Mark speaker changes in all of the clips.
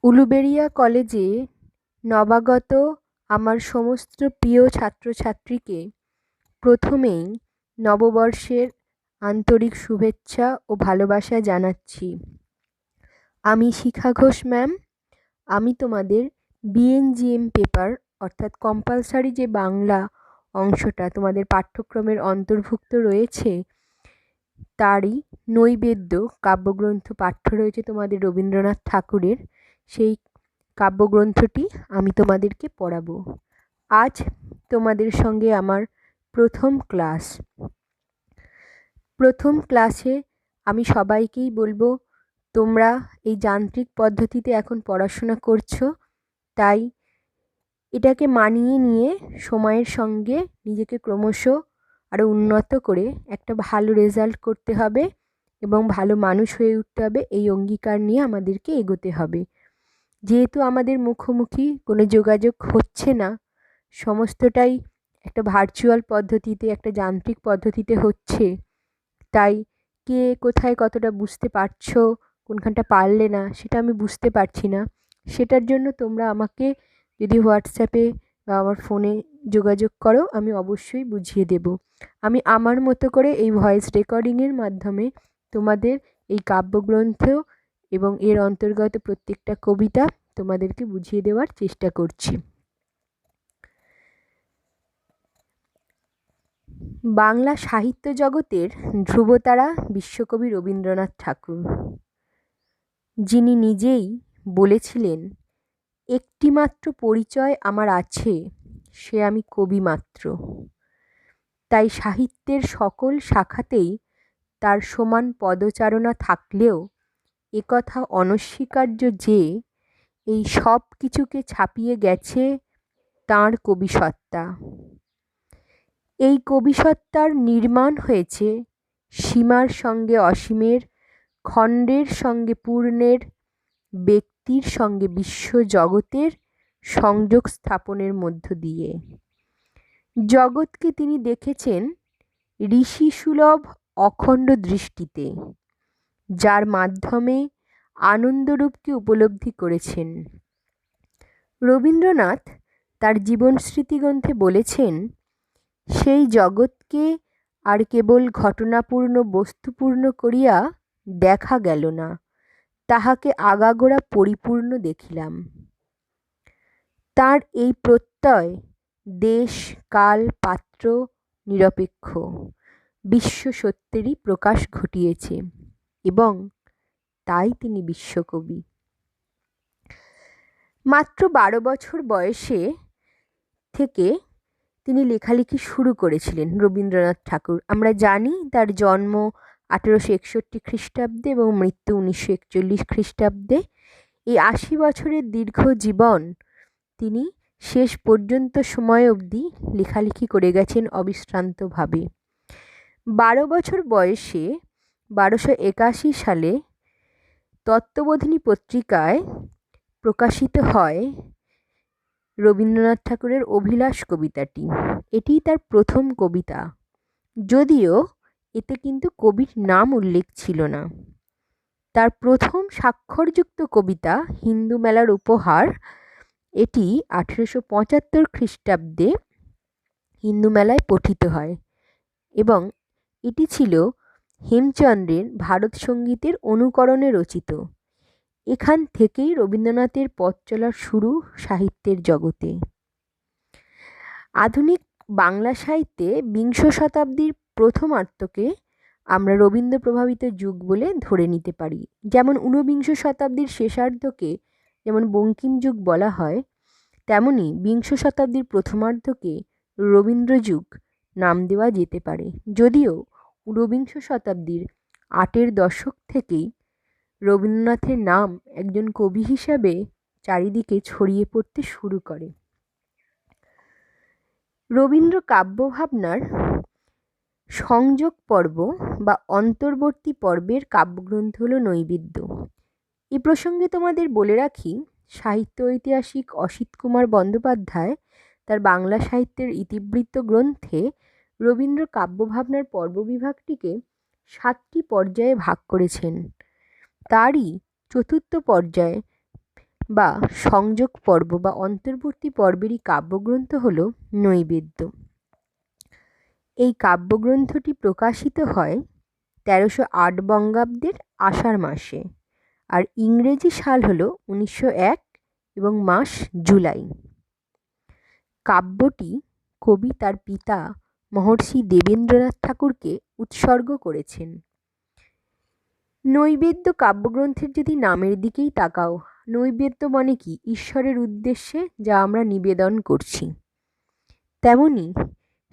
Speaker 1: উলুবেড়িয়া কলেজে নবাগত আমার সমস্ত প্রিয় ছাত্রছাত্রীকে প্রথমেই নববর্ষের আন্তরিক শুভেচ্ছা ও ভালোবাসা জানাচ্ছি। আমি শিখা ঘোষ ম্যাম। আমি তোমাদের বিএনজিএম পেপার অর্থাৎ কম্পালসারি যে বাংলা অংশটা তোমাদের পাঠ্যক্রমের অন্তর্ভুক্ত রয়েছে তারই নৈবেদ্য কাব্যগ্রন্থ পাঠ্য রয়েছে তোমাদের রবীন্দ্রনাথ ঠাকুরের। সেই কাব্যগ্রন্থটি আমি তোমাদেরকে পড়াবো। আজ তোমাদের সঙ্গে আমার প্রথম ক্লাস। প্রথম ক্লাসে আমি সবাইকেই বলবো, তোমরা এই যান্ত্রিক পদ্ধতিতে এখন পড়াশোনা করছো, তাই এটাকে মানিয়ে নিয়ে সময়ের সঙ্গে নিজেকে ক্রমশ আরও উন্নত করে একটা ভালো রেজাল্ট করতে হবে এবং ভালো মানুষ হয়ে উঠতে হবে। এই অঙ্গীকার নিয়ে আমাদেরকে এগোতে হবে। যেহেতু আমাদের মুখোমুখি কোনো যোগাযোগ হচ্ছে না, সমস্তটাই একটা ভার্চুয়াল পদ্ধতিতে, একটা যান্ত্রিক পদ্ধতিতে হচ্ছে, তাই কে কোথায় কতটা বুঝতে পারছো, কোনখানটা পারলে না সেটা আমি বুঝতে পারছি না। সেটার জন্য তোমরা আমাকে যদি হোয়াটসঅ্যাপে বা আমার ফোনে যোগাযোগ করো, আমি অবশ্যই বুঝিয়ে দেব। আমি আমার মতো করে এই ভয়েস রেকর্ডিংয়ের মাধ্যমে তোমাদের এই কাব্যগ্রন্থ এবং এর অন্তর্গত প্রত্যেকটা কবিতা তোমাদেরকে বুঝিয়ে দেওয়ার চেষ্টা করছি। বাংলা সাহিত্য জগতের ধ্রুবতারা বিশ্বকবি রবীন্দ্রনাথ ঠাকুর, যিনি নিজেই বলেছিলেন, একটিমাত্র পরিচয় আমার আছে, সে আমি কবি মাত্র। তাই সাহিত্যের সকল শাখাতেই তার সমান পদচারণা থাকলেও একথা অনস্বীকার্য যে এই সব কিছুকে ছাপিয়ে গেছে তাঁর কবিসত্তা। এই কবিসত্তার নির্মাণ হয়েছে সীমার সঙ্গে অসীমের, খণ্ডের সঙ্গে পূর্ণের, ব্যক্তির সঙ্গে বিশ্বজগতের সংযোগ স্থাপনের মধ্য দিয়ে। জগৎকে তিনি দেখেছেন ঋষিসুলভ অখণ্ড দৃষ্টিতে, যার মাধ্যমে আনন্দরূপকে উপলব্ধি করেছেন। রবীন্দ্রনাথ তার জীবন স্মৃতিগ্রন্থে বলেছেন, সেই জগৎকে আর কেবল ঘটনাপূর্ণ বস্তুপূর্ণ করিয়া দেখা গেল না, তাহাকে আগাগোড়া পরিপূর্ণ দেখিলাম। তার এই প্রত্যয় দেশ কাল পাত্র নিরপেক্ষ বিশ্ব সত্যেরই প্রকাশ ঘটিয়েছে এবং তাই তিনি বিশ্বকবি। মাত্র 12 বছর বয়সে থেকে তিনি লেখালেখি শুরু করেছিলেন রবীন্দ্রনাথ ঠাকুর। আমরা জানি তার জন্ম 1861 খ্রিস্টাব্দে এবং মৃত্যু 1941 খ্রিস্টাব্দে। এই 80 বছরের দীর্ঘ জীবন তিনি শেষ পর্যন্ত সময় অবধি লেখালেখি করে গেছেন অবিশ্রান্তভাবে। 12 বছর বয়সে 1281 সালে তত্ত্ববোধিনী পত্রিকায় প্রকাশিত হয় রবীন্দ্রনাথ ঠাকুরের অভিলাষ কবিতাটি। এটিই তার প্রথম কবিতা, যদিও এতে কিন্তু কবির নাম উল্লেখ ছিল না। তার প্রথম স্বাক্ষরযুক্ত কবিতা হিন্দু মেলার উপহার, এটি 1875 খ্রিস্টাব্দে হিন্দু মেলায় পঠিত হয় এবং এটি ছিল হেমচন্দ্রের ভারত সঙ্গীতের অনুকরণে রচিত। এখান থেকেই রবীন্দ্রনাথের পথ চলার শুরু সাহিত্যের জগতে। আধুনিক বাংলা সাহিত্যে বিংশ শতাব্দীর প্রথমার্ধকে আমরা রবীন্দ্র প্রভাবিত যুগ বলে ধরে নিতে পারি। যেমন ঊনবিংশ শতাব্দীর শেষার্ধকে যেমন বঙ্কিম যুগ বলা হয়, তেমনি বিংশ শতাব্দীর প্রথমার্ধকে রবীন্দ্র যুগ নাম দেওয়া যেতে পারে। যদিও ঊনবিংশ শতাব্দীর 8 দশক থেকেই রবীন্দ্রনাথের নাম একজন কবি হিসাবে চারিদিকে ছড়িয়ে পড়তে শুরু করে। রবীন্দ্র কাব্যভাবনার সংযোগ পর্ব বা অন্তর্বর্তী পর্বের কাব্যগ্রন্থ হল নৈবেদ্য। এই প্রসঙ্গে তোমাদের বলে রাখি, সাহিত্য ঐতিহাসিক অসিত কুমার বন্দ্যোপাধ্যায় তার বাংলা সাহিত্যের ইতিবৃত্ত গ্রন্থে রবীন্দ্র কাব্যভাবনার পর্ববিভাগটিকে 7টি পর্যায়ে ভাগ করেছেন। তারই চতুর্থ পর্যায় বা সংযোগ পর্ব বা অন্তর্বর্তী পর্বেরই কাব্যগ্রন্থ হল নৈবেদ্য। এই কাব্যগ্রন্থটি প্রকাশিত হয় 1308 বঙ্গাব্দের আষাঢ় মাসে, আর ইংরেজি সাল হল 1901 এবং মাস জুলাই। কাব্যটি কবি তার পিতা মহর্ষি দেবেন্দ্রনাথ ঠাকুরকে উৎসর্গ করেছেন। নৈবেদ্য কাব্যগ্রন্থের যদি নামের দিকেই তাকাও, নৈবেদ্য মানে কি? ঈশ্বরের উদ্দেশ্যে যা আমরা নিবেদন করছি। তেমনি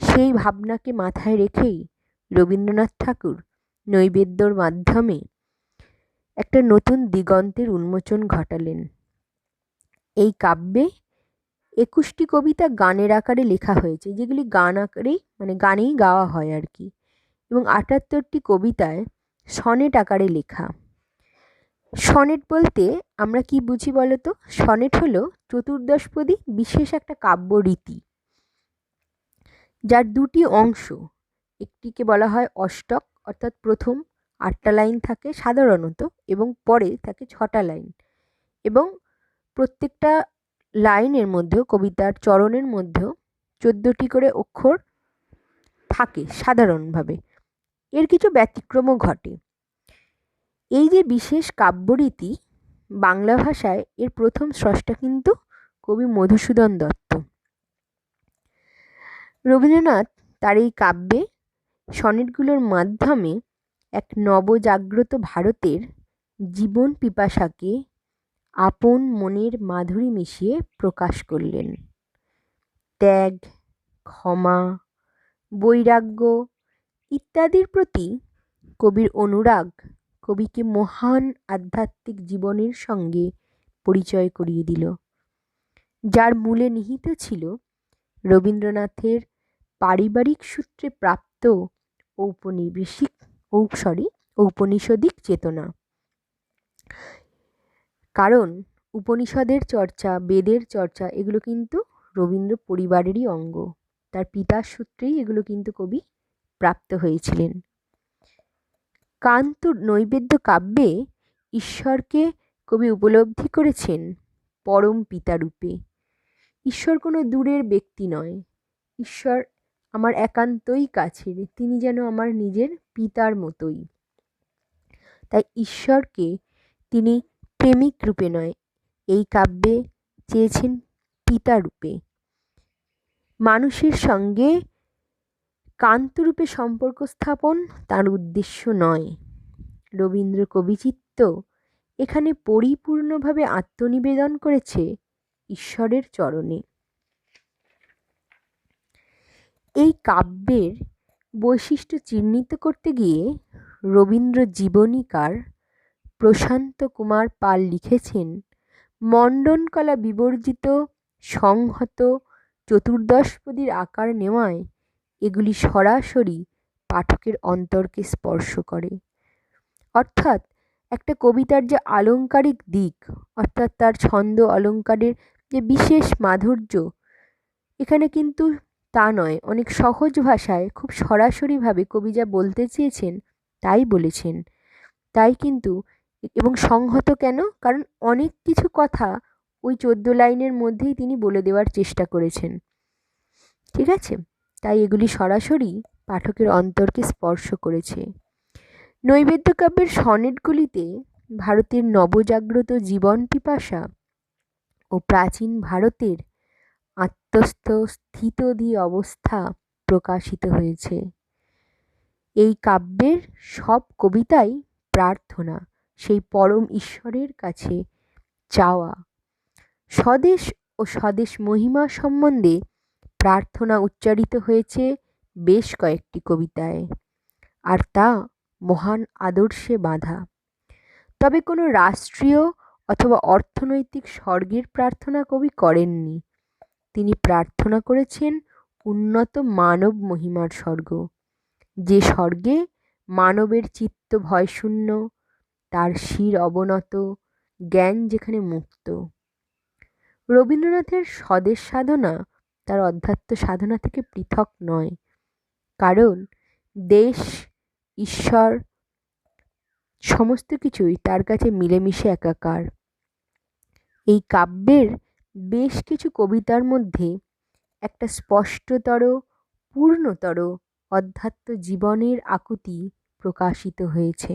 Speaker 1: সেই ভাবনাকে মাথায় রেখেই রবীন্দ্রনাথ ঠাকুর নৈবেদ্যর মাধ্যমে একটা নতুন দিগন্তের উন্মোচন ঘটালেন। এই কাব্যে 21টি কবিতা গানের আকারে লেখা হয়েছে, যেগুলি গান আকারেই মানে গানেই গাওয়া হয় আর কি, এবং 78টি কবিতায় সনেট আকারে লেখা। সনেট বলতে আমরা কি বুঝি বলতো? সনেট হলো চতুর্দশপদী বিশেষ একটা কাব্য রীতি, যার দুটি অংশ। একটিকে বলা হয় অষ্টক, অর্থাৎ প্রথম 8টা লাইন থাকে সাধারণত, এবং পরে থাকে 6টা লাইন, এবং প্রত্যেকটা লাইনের মধ্যেও, কবিতার চরণের মধ্যেও 14টি করে অক্ষর থাকে সাধারণভাবে। এর কিছু ব্যতিক্রমও ঘটে। এই যে বিশেষ কাব্যরীতি, বাংলা ভাষায় এর প্রথম স্রষ্টা কিন্তু কবি মধুসূদন দত্ত। রবীন্দ্রনাথ তার এই কাব্যে সনেটগুলোর মাধ্যমে এক নবজাগ্রত ভারতের জীবন পিপাসাকে আপন মনের মাধুরী মিশিয়ে প্রকাশ করলেন। ত্যাগ, ক্ষমা, বৈরাগ্য ইত্যাদির প্রতি কবির অনুরাগ কবিকে মহান আধ্যাত্মিক জীবনের সঙ্গে পরিচয় করিয়ে দিল, যার মূলে নিহিত ছিল রবীন্দ্রনাথের পারিবারিক সূত্রে প্রাপ্ত ঔপনিষদিক চেতনা। কারণ উপনিষদের চর্চা, বেদের চর্চা, এগুলো কিন্তু রবীন্দ্র পরিবারেরই অঙ্গ। তার পিতার সূত্রেই এগুলো কিন্তু কবি প্রাপ্ত হয়েছিলেন। কান্ত নৈবেদ্য কাব্যে ঈশ্বরকে কবি উপলব্ধি করেছেন পরম পিতা রূপে। ঈশ্বর কোনো দূরের ব্যক্তি নয়, ঈশ্বর আমার একান্তই কাছের, তিনি যেন আমার নিজের পিতার মতোই। তাই ঈশ্বরকে তিনি প্রেমিক রূপে নয়, এই কাব্যে চেয়েছেন পিতা রূপে। মানুষের সঙ্গে কান্তরূপে সম্পর্ক স্থাপন তার উদ্দেশ্য নয়। রবীন্দ্র কবিচিত্ত এখানে পরিপূর্ণভাবে আত্মনিবেদন করেছে ঈশ্বরের চরণে। এই কাব্যের বৈশিষ্ট্য চিহ্নিত করতে গিয়ে রবীন্দ্র জীবনীকার প্রশান্ত কুমার পাল লিখেছেন, মণ্ডনকলা বিবর্জিত সংহত চতুর্দশপদীর আকার নেওয়ায় এগুলি সরাসরি পাঠকের অন্তরকে স্পর্শ করে। অর্থাৎ একটা কবিতার যে আলংকারিক দিক, অর্থাৎ তার ছন্দ অলঙ্কারের যে বিশেষ মাধুর্য, এখানে কিন্তু তা নয়। অনেক সহজ ভাষায় খুব সরাসরিভাবে কবি যা বলতে চেয়েছেন তাই বলেছেন। তাই কিন্তু, এবং সংহত কেন? কারণ অনেক কিছু কথা ওই 14 লাইনের মধ্যেই তিনি বলে দেওয়ার চেষ্টা করেছেন। ঠিক আছে? তাই এগুলি সরাসরি পাঠকের অন্তরকে স্পর্শ করেছে। নৈবেদ্য কাব্যের সনেটগুলিতে ভারতের নবজাগ্রত জীবন পিপাসা ও প্রাচীন ভারতের আত্মস্থ স্থিতধী অবস্থা প্রকাশিত হয়েছে। এই কাব্যের সব কবিতাই প্রার্থনা, সেই পরম ঈশ্বরের কাছে চাওয়া। স্বদেশ ও স্বদেশ মহিমা সম্বন্ধে প্রার্থনা উচ্চারিত হয়েছে বেশ কয়েকটি কবিতায়, আর তা মহান আদর্শে বাঁধা। তবে কোনো রাষ্ট্রীয় অথবা অর্থনৈতিক স্বর্গের প্রার্থনা কবি করেননি। তিনি প্রার্থনা করেছেন উন্নত মানব মহিমার স্বর্গ, যে স্বর্গে মানবের চিত্ত ভয়শূন্য, তার শির অবনত, জ্ঞান যেখানে মুক্ত। রবীন্দ্রনাথের স্বদেশ সাধনা তার অধ্যাত্ম সাধনা থেকে পৃথক নয়, কারণ দেশ, ঈশ্বর সমস্ত কিছুই তার কাছে মিলেমিশে একাকার। এই কাব্যের বেশ কিছু কবিতার মধ্যে একটা স্পষ্টতর, পূর্ণতর অধ্যাত্ম জীবনের আকুতি প্রকাশিত হয়েছে।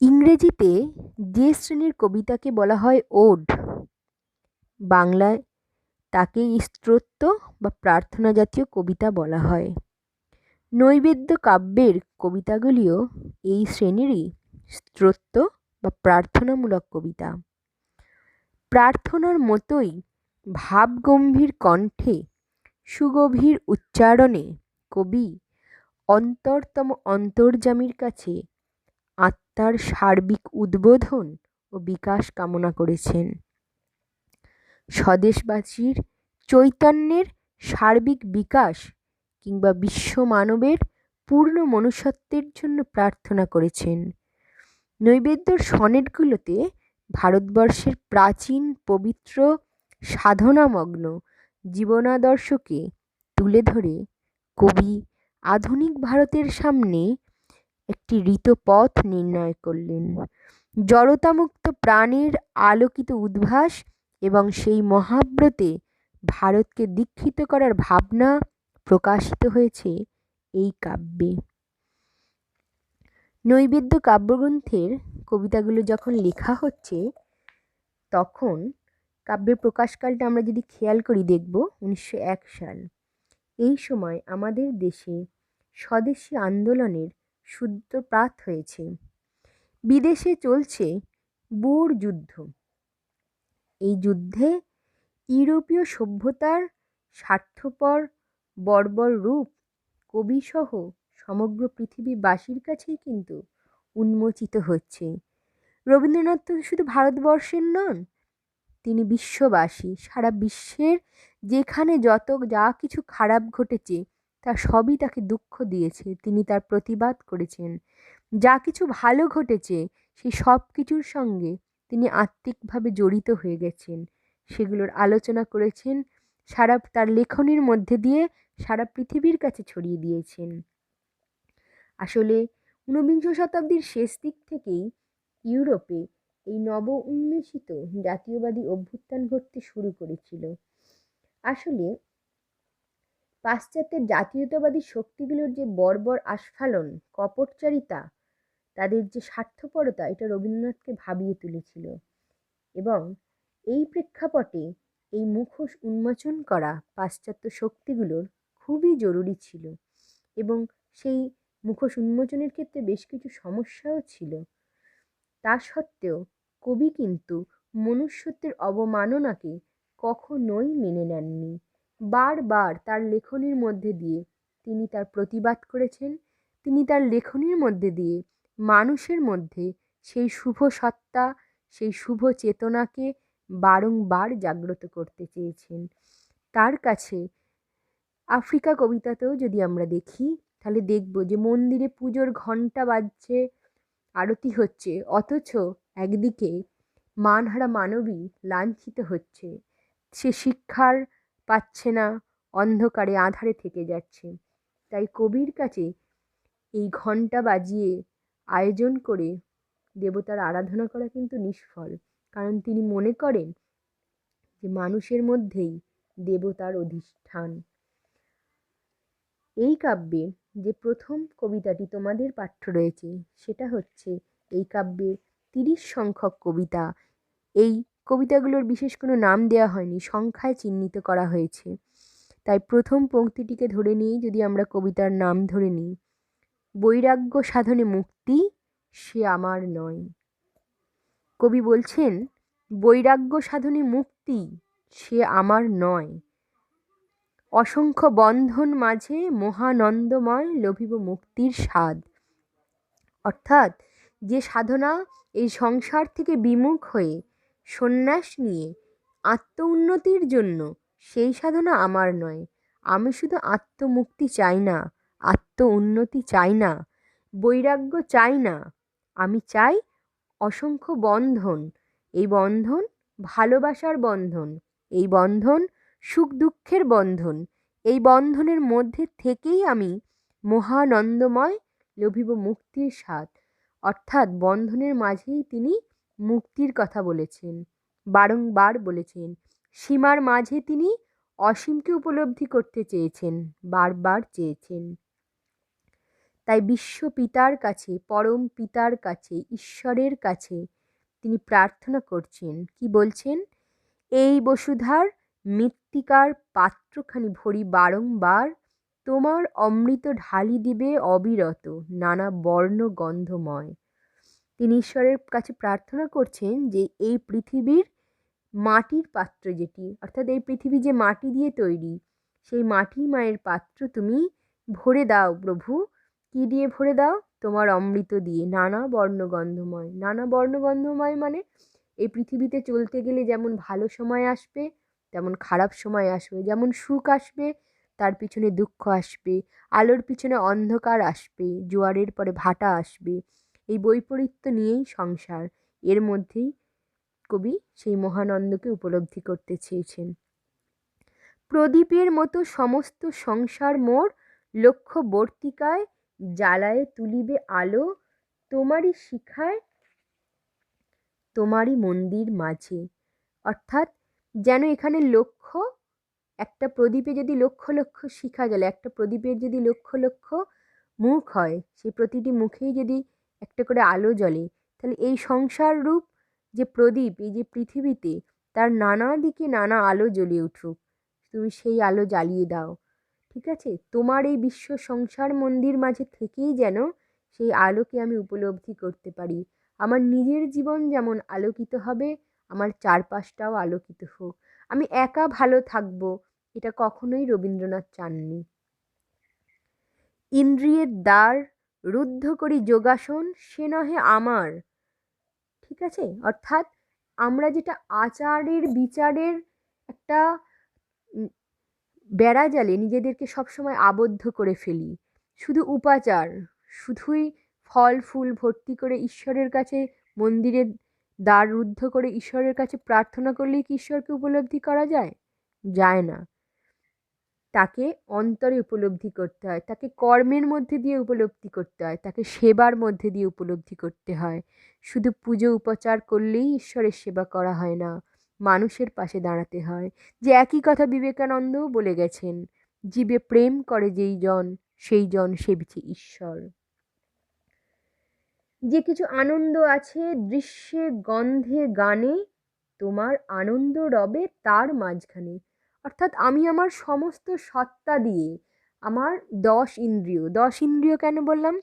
Speaker 1: ইংরেজিতে যে শ্রেণীর কবিতাকে বলা হয় ওড, বাংলায় তাকে স্তোত্র বা প্রার্থনা জাতীয় কবিতা বলা হয়। নৈবেদ্য কাব্যের কবিতাগুলিও এই শ্রেণীরই স্তোত্র বা প্রার্থনামূলক কবিতা। প্রার্থনার মতোই ভাবগম্ভীর কণ্ঠে, সুগভীর উচ্চারণে কবি অন্তরতম অন্তর্যামীর কাছে আত্মার সার্বিক উদ্বোধন ও বিকাশ কামনা করেছেন। স্বদেশবাসীর চৈতন্যের সার্বিক বিকাশ কিংবা বিশ্ব মানবের পূর্ণ মনুষ্যত্বের জন্য প্রার্থনা করেছেন। নৈবেদ্যর সনেটগুলোতে ভারতবর্ষের প্রাচীন পবিত্র সাধনামগ্ন জীবনাদর্শকে তুলে ধরে কবি আধুনিক ভারতের সামনে একটি ঋতপথ নির্ণয় করলেন। জড়তামুক্ত প্রাণের আলোকিত উদ্ভাস এবং সেই মহাব্রতে ভারতকে দীক্ষিত করার ভাবনা প্রকাশিত হয়েছে এই কাব্যে। নৈবেদ্য কাব্যগ্রন্থের কবিতাগুলো যখন লেখা হচ্ছে তখন কাব্যের প্রকাশকালটা আমরা যদি খেয়াল করি দেখব 1901 সাল। এই সময় আমাদের দেশে স্বদেশী আন্দোলনের সূত্রপাত হয়েছে। বিদেশে চলছে বুর যুদ্ধ। এই যুদ্ধে ইউরোপীয় সভ্যতার স্বার্থপর বর্বর রূপ কবিসহ সমগ্র পৃথিবীবাসীর কাছেই কিন্তু উন্মোচিত হচ্ছে। রবীন্দ্রনাথ তো শুধু ভারতবর্ষের নন, তিনি বিশ্ববাসী। সারা বিশ্বের যেখানে যা কিছু খারাপ ঘটেছে তা সবই তাকে দুঃখ দিয়েছে, তিনি তার প্রতিবাদ করেছেন। যা কিছু ভালো ঘটেছে সেই সব কিছুর সঙ্গে তিনি আত্মিকভাবে জড়িত হয়ে গেছেন, সেগুলোর আলোচনা করেছেন, তার লেখনীর মধ্যে দিয়ে সারা পৃথিবীর কাছে ছড়িয়ে দিয়েছেন। আসলে ঊনবিংশ শতাব্দীর শেষ দিক থেকেই ইউরোপে এই নব উন্মেষিত জাতীয়বাদী অভ্যুত্থান ঘটতে শুরু করেছিল। আসলে পাশ্চাত্যের জাতীয়তাবাদী শক্তিগুলোর যে বর্বর আস্ফালন, কপটচারিতা, তাদের যে স্বার্থপরতা, এটা রবীন্দ্রনাথকে ভাবিয়ে তুলেছিল। এবং এই প্রেক্ষাপটে এই মুখোশ উন্মোচন করা পাশ্চাত্য শক্তিগুলোর খুবই জরুরি ছিল। এবং সেই মুখোশ উন্মোচনের ক্ষেত্রে বেশ কিছু সমস্যাও ছিল। তা সত্ত্বেও কবি কিন্তু মনুষ্যত্বের অবমাননাকে কখনোই মেনে নেননি। বারবার তার লেখনীর মধ্যে দিয়ে তিনি তার প্রতিবাদ করেছেন। তিনি তার লেখনীর মধ্যে দিয়ে মানুষের মধ্যে সেই শুভ সত্তা, সেই শুভ চেতনাকে বারংবার জাগ্রত করতে চেয়েছেন। তার কাছে আফ্রিকা কবিতাতেও যদি আমরা দেখি তাহলে দেখব যে মন্দিরে পুজোর ঘণ্টা বাজছে, আরতি হচ্ছে, অথচ একদিকে মানহারা মানবী লাঞ্ছিত হচ্ছে, সে শিক্ষার পাচ্ছে না, অন্ধকারে আঁধারে থেকে যাচ্ছে। তাই কবির কাছে এই ঘণ্টা বাজিয়ে আয়োজন করে দেবতার আরাধনা করা কিন্তু নিষ্ফল, কারণ তিনি মনে করেন যে মানুষের মধ্যেই দেবতার অধিষ্ঠান। এই কাব্যে যে প্রথম কবিতাটি তোমাদের পাঠ্য রয়েছে সেটা হচ্ছে এই কাব্যের 30 সংখ্যক কবিতা। এই কবিতাগুলোর বিশেষ কোনো নাম দেওয়া হয়নি, সংখ্যায় চিহ্নিত করা হয়েছে। তাই প্রথম পংক্তিটিকে ধরে নিয়েই যদি আমরা কবিতার নাম ধরে নিই, বৈরাগ্য সাধনে মুক্তি সে আমার নয়। কবি বলছেন বৈরাগ্য সাধনে মুক্তি সে আমার নয়, অসংখ্য বন্ধন মাঝে মহানন্দময় লভিব মুক্তির স্বাদ। অর্থাৎ যে সাধনা এই সংসার থেকে বিমুখ হয়ে সন্ন্যাস নিয়ে আত্ম উন্নতির জন্য, সেই সাধনা আমার নয়। আমি শুধু আত্মমুক্তি চাই না, আত্ম উন্নতি চাই না, বৈরাগ্য চাই না, আমি চাই অসংখ্য বন্ধন। এই বন্ধন ভালোবাসার বন্ধন, এই বন্ধন সুখ দুঃখের বন্ধন, এই বন্ধনের মধ্যে থেকেই আমি মহানন্দময় লভিব মুক্তির স্বাদ। অর্থাৎ বন্ধনের মাঝেই তিনি মুক্তির কথা বলেছেন, বারংবার বলেছেন। সীমার মাঝে তিনি অসীমকে উপলব্ধি করতে চেয়েছেন, বারবার চেয়েছেন। তাই বিশ্বপিতার কাছে, পরম পিতার কাছে, ঈশ্বরের কাছে তিনি প্রার্থনা করছেন, কি বলছেন? এই বসুধার মৃত্তিকার পাত্রখানি ভরি বারংবার তোমার অমৃত ঢালি দিবে অবিরত, নানা বর্ণ গন্ধময়। তিনি ঈশ্বরের কাছে প্রার্থনা করছেন যে এই পৃথিবীর মাটির পাত্র যেটি, অর্থাৎ এই পৃথিবী যে মাটি দিয়ে তৈরি, সেই মাটি মায়ের পাত্র তুমি ভরে দাও প্রভু। কি দিয়ে ভরে দাও? তোমার অমৃত দিয়ে, নানা বর্ণগন্ধময়। নানা বর্ণগন্ধময় মানে এই পৃথিবীতে চলতে গেলে যেমন ভালো সময় আসবে, তেমন খারাপ সময় আসবে। যেমন সুখ আসবে, তার পিছনে দুঃখ আসবে। আলোর পিছনে অন্ধকার আসবে, জোয়ারের পরে ভাটা আসবে। এই বৈপরীত্য নিয়েই সংসার। এর মধ্যেই কবি সেই মহানন্দকে উপলব্ধি করতে চেয়েছেন। প্রদীপের মতো সমস্ত সংসার মোর লক্ষ্যবর্তিকায় জ্বালায়ে তুলিবে আলো তোমারই শিখায়, তোমারই মন্দির মাঝে। অর্থাৎ যেন এখানে লক্ষ্য, একটা প্রদীপে যদি লক্ষ লক্ষ শিখা জ্বলে, একটা প্রদীপের যদি লক্ষ লক্ষ মুখ হয়, সেই প্রতিটি মুখেই যদি একটা করে আলো জ্বলে, তাহলে এই সংসার রূপ যে প্রদীপ, এই যে পৃথিবীতে, তার নানা দিকে নানা আলো জ্বলে উঠুক, তুমি সেই আলো জ্বালিয়ে দাও। ঠিক আছে? তোমার এই বিশ্ব সংসার মন্দির মাঝে থেকেই যেন সেই আলোকে আমি উপলব্ধি করতে পারি। আমার নিজের জীবন যেমন আলোকিত হবে, আমার চারপাশটাও আলোকিত হোক। আমি একা ভালো থাকবো, এটা কখনোই রবীন্দ্রনাথ চাননি। ইন্দ্রিয়ের দ্বার রুদ্ধ করি যোগাসন, সে নহে আমার। ঠিক আছে? অর্থাৎ আমরা যেটা আচারের বিচারের একটা বেড়া জালে নিজেদেরকে সবসময় আবদ্ধ করে ফেলি, শুধু উপাচার, শুধুই ফল ফুল ভর্তি করে ঈশ্বরের কাছে, মন্দিরের দ্বার রুদ্ধ করে ঈশ্বরের কাছে প্রার্থনা করলেই কি ঈশ্বরকে উপলব্ধি করা যায়? যায় না। তাকে অন্তরে উপলব্ধি করতে হয়, তাকে কর্মের মধ্যে দিয়ে উপলব্ধি করতে হয়, তাকে সেবার মধ্যে দিয়ে উপলব্ধি করতে হয়। শুধু পুজো উপচার করলেই ঈশ্বরের সেবা করা হয় না, মানুষের পাশে দাঁড়াতে হয়। যে একই কথা বিবেকানন্দও বলে গেছেন, জীবে প্রেম করে যেই জন, সেই জন সেবিছে ঈশ্বর। যে কিছু আনন্দ আছে দৃশ্যে গন্ধে গানে, তোমার আনন্দ রবে তার মাঝখানে। অর্থাৎ আমি আমার সমস্ত সত্তা দিয়ে, আমার 10 ইন্দ্রিয়, 10 ইন্দ্রিয় কেন বললাম?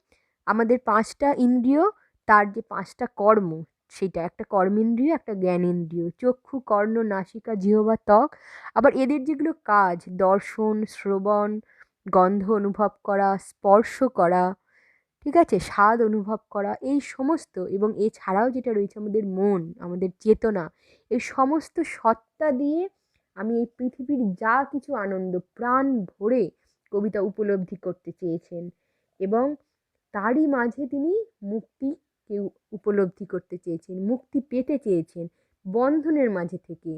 Speaker 1: আমাদের 5টা ইন্দ্রিয়, তার যে 5টা কর্ম, সেটা একটা কর্মেন্দ্রিয়, একটা জ্ঞানেন্দ্রিয়, চক্ষু, কর্ণ, নাসিকা, জিহ্বা, ত্বক। আবার এদের যেগুলো কাজ, দর্শন, শ্রবণ, গন্ধ অনুভব করা, স্পর্শ করা, ঠিক আছে, স্বাদ অনুভব করা, এই সমস্ত, এবং এছাড়াও যেটা রয়েছে আমাদের মন, আমাদের চেতনা, এই সমস্ত সত্তা দিয়ে আমি এই পৃথিবীর যা কিছু আনন্দ প্রাণ ভরে কবিতা উপলব্ধি করতে চেয়েছেন। এবং তারই মাঝে তিনি মুক্তিকে উপলব্ধি করতে চেয়েছেন, মুক্তি পেতে চেয়েছেন, বন্ধনের মাঝে থেকে,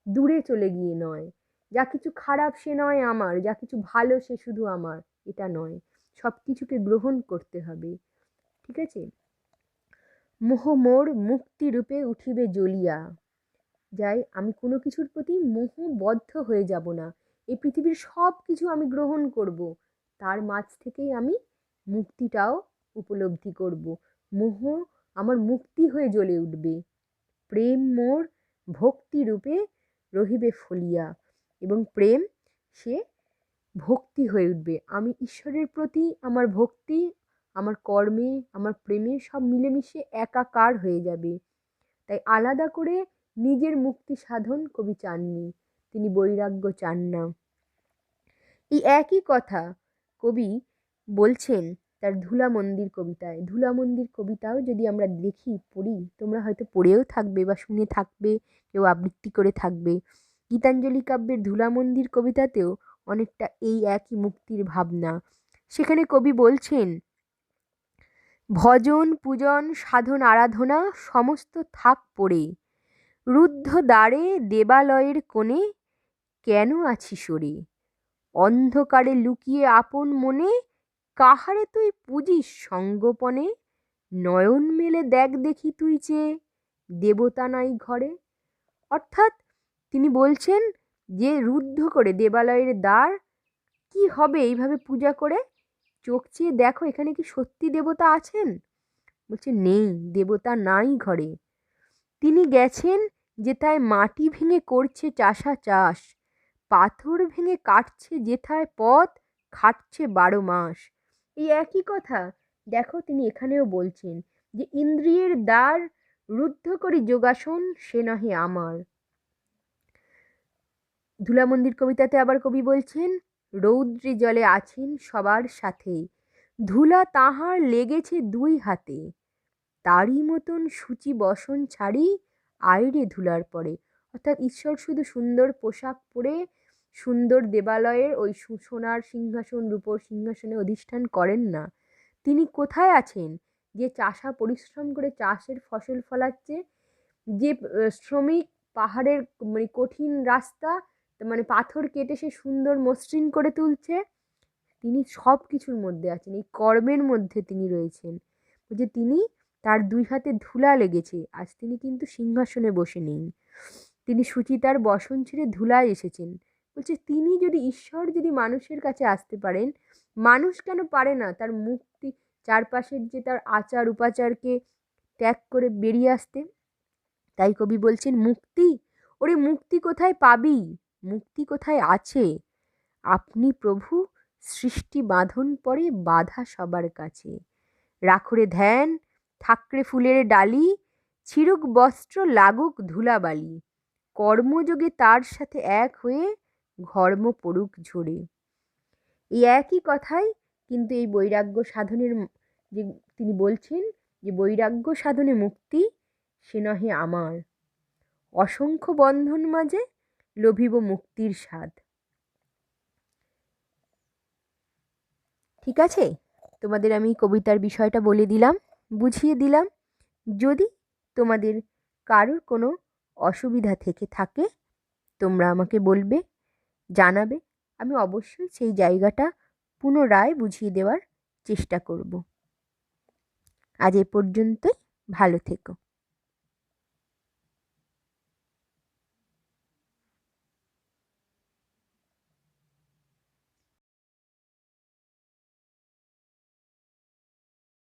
Speaker 1: দূরে চলে গিয়ে নয়। যা কিছু খারাপ সে নয় আমার, যা কিছু ভালো সে শুধু আমার, এটা নয়, সব কিছুকে গ্রহণ করতে হবে। ঠিক আছে? মোহ মোর মুক্তি রূপে উঠিবে জ্বলিয়া। যাই, আমি কোনো কিছুর প্রতি মোহবদ্ধ হয়ে যাব না। এই পৃথিবীর সব কিছু আমি গ্রহণ করব, তার মাঝ থেকেই আমি মুক্তিটাও উপলব্ধি করব। মোহ আমার মুক্তি হয়ে জ্বলে উঠবে। প্রেম মোর ভক্তি রূপে রহিবে ফলিয়া, এবং প্রেম সে ভক্তি হয়ে উঠবে। আমি ঈশ্বরের প্রতি আমার ভক্তি, আমার কর্মে, আমার প্রেমে সব মিলেমিশে একাকার হয়ে যাবে। তাই আলাদা করে নিজের মুক্তি সাধন কবি চাননি, তিনি বৈরাগ্য চান না। এই একই কথা কবি বলছেন তার ধুলা মন্দির কবিতায়। ধুলা মন্দির কবিতাও যদি আমরা দেখি, পড়ি, তোমরা হয়তো পড়েও থাকবে বা শুনে থাকবে, কেউ আবৃত্তি করে থাকবে। গীতাঞ্জলি কাব্যের ধুলা মন্দির কবিতাতেও অনেকটা এই একই মুক্তির ভাবনা। সেখানে কবি বলছেন, ভজন পূজন সাধন আরাধনা সমস্ত থাক পড়ে, রুদ্ধ দ্বারে দেবালয়ের কোণে কেন আছি সরে, অন্ধকারে লুকিয়ে আপন মনে কাহারে তুই পুজিস সঙ্গোপনে, নয়ন মেলে দেখ দেখি তুই চেয়ে, দেবতা নাই ঘরে। অর্থাৎ তিনি বলছেন যে রুদ্ধ করে দেবালয়ের দ্বার, কি হবে এইভাবে পূজা করে? চোখ চেয়ে দেখো এখানে কি সত্যি দেবতা আছেন? বলছে নেই, দেবতা নাই ঘরে। তিনি গেছেন যেথায় মাটি ভেঙে করছে চাষা চাষ, পাথর ভেঙে কাটছে যেথায় পথ, খাটছে 12 মাস। এই একই কথা দেখো তিনি এখানেও বলছেন যে ইন্দ্রিয়ের দ্বার রুদ্ধ করি যোগাসন, সে নহে আমার। ধুলামন্দির কবিতাতে আবার কবি বলছেন, রৌদ্রে জলে আছেন সবার সাথে, ধুলা তাহার লেগেছে 2 হাতে, তারই মতন সূচি বসন ছাড়ি, আইরে ধুলার পরে। অর্থাৎ ঈশ্বর শুধু সুন্দর পোশাক পরে সুন্দর দেবালয়ের ওই সোনার সিংহাসন রূপোর সিংহাসনে অধিষ্ঠান করেন না। তিনি কোথায় আছেন? যে চাষা পরিশ্রম করে চাষের ফসল ফলাচ্ছে, যে শ্রমিক পাহাড়ের মানে কঠিন রাস্তা মানে পাথর কেটে সে সুন্দর মসৃণ করে তুলছে, তিনি সব কিছুর মধ্যে আছেন, এই কর্মের মধ্যে তিনি রয়েছেন। যে তিনি, তার 2 হাতে ধুলা লেগেছে, আজ তিনি কিন্তু সিংহাসনে বসে নেই, তিনি সুচিতার বসন ছেড়ে ধুলায় এসেছেন। বলছে তিনি যদি, ঈশ্বর যদি মানুষের কাছে আসতে পারেন, মানুষ কেন পারে না তার মুক্তি, চারপাশের যে তার আচার উপাচারকে ত্যাগ করে বেরিয়ে আসতে? তাই কবি বলছেন মুক্তি, ওরে মুক্তি কোথায় পাবি, মুক্তি কোথায় আছে? আপনি প্রভু, সৃষ্টি বাঁধন পড়ে বাধা সবার কাছে। রাখরে ধ্যান, থাকরে ফুলের ডালি, ছিড়ুক বস্ত্র লাগুক ধুলাবালি, কর্মযোগে তার সাথে এক হয়ে ঘর্ম পড়ুক ঝরে। এই একই কথাই কিন্তু এই বৈরাগ্য সাধনের যে তিনি বলছেন যে বৈরাগ্য সাধনে মুক্তি, সে নহে আমার, অসংখ্য বন্ধন মাঝে লোভিব মুক্তির স্বাদ। ঠিক আছে, তোমাদের আমি কবিতার বিষয়টা বলে দিলাম, বুঝিয়ে দিলাম। যদি তোমাদের কারোর কোনো অসুবিধা থেকে থাকে তোমরা আমাকে বলবে, জানাবে, আমি অবশ্যই সেই জায়গাটা পুনরায় বুঝিয়ে দেওয়ার চেষ্টা করব। আজ এ পর্যন্তই, ভালো থেকো।